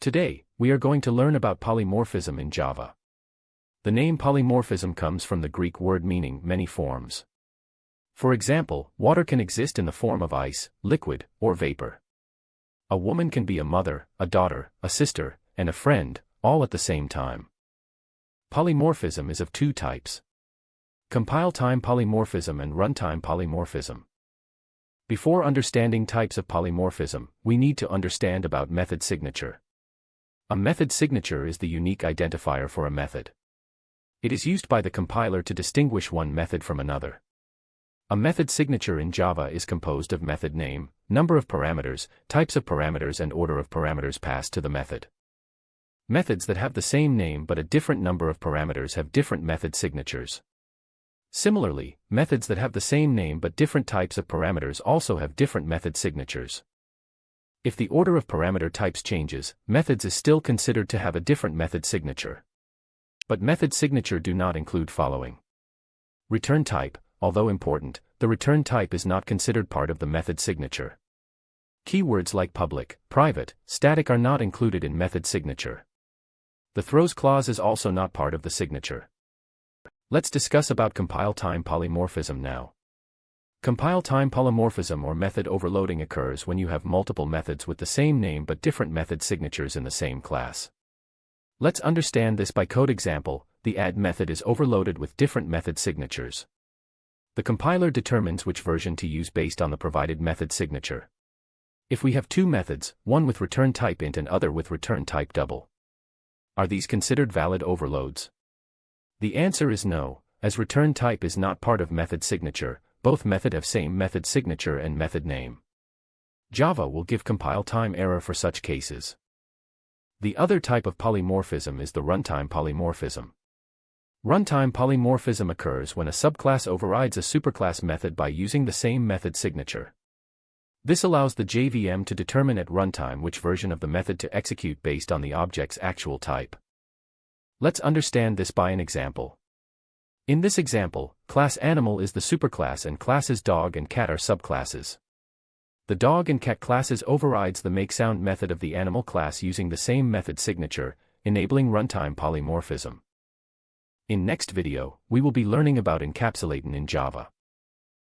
Today, we are going to learn about polymorphism in Java. The name polymorphism comes from the Greek word meaning many forms. For example, water can exist in the form of ice, liquid, or vapor. A woman can be a mother, a daughter, a sister, and a friend, all at the same time. Polymorphism is of two types: compile-time polymorphism and runtime polymorphism. Before understanding types of polymorphism, we need to understand about method signature. A method signature is the unique identifier for a method. It is used by the compiler to distinguish one method from another. A method signature in Java is composed of method name, number of parameters, types of parameters, and order of parameters passed to the method. Methods that have the same name but a different number of parameters have different method signatures. Similarly, methods that have the same name but different types of parameters also have different method signatures. If the order of parameter types changes, methods is still considered to have a different method signature. But method signature do not include following. Return type. Although important, the return type is not considered part of the method signature. Keywords like public, private, static are not included in method signature. The throws clause is also not part of the signature. Let's discuss about compile-time polymorphism now. Compile-time polymorphism or method overloading occurs when you have multiple methods with the same name but different method signatures in the same class. Let's understand this by code example. The add method is overloaded with different method signatures. The compiler determines which version to use based on the provided method signature. If we have two methods, one with return type int and other with return type double, are these considered valid overloads? The answer is no, as return type is not part of method signature. Both method have same method signature and method name. Java will give compile time error for such cases. The other type of polymorphism is the runtime polymorphism. Runtime polymorphism occurs when a subclass overrides a superclass method by using the same method signature. This allows the JVM to determine at runtime which version of the method to execute based on the object's actual type. Let's understand this by an example. In this example, class animal is the superclass and classes dog and cat are subclasses. The dog and cat classes overrides the makeSound method of the animal class using the same method signature, enabling runtime polymorphism. In next video, we will be learning about encapsulating in Java.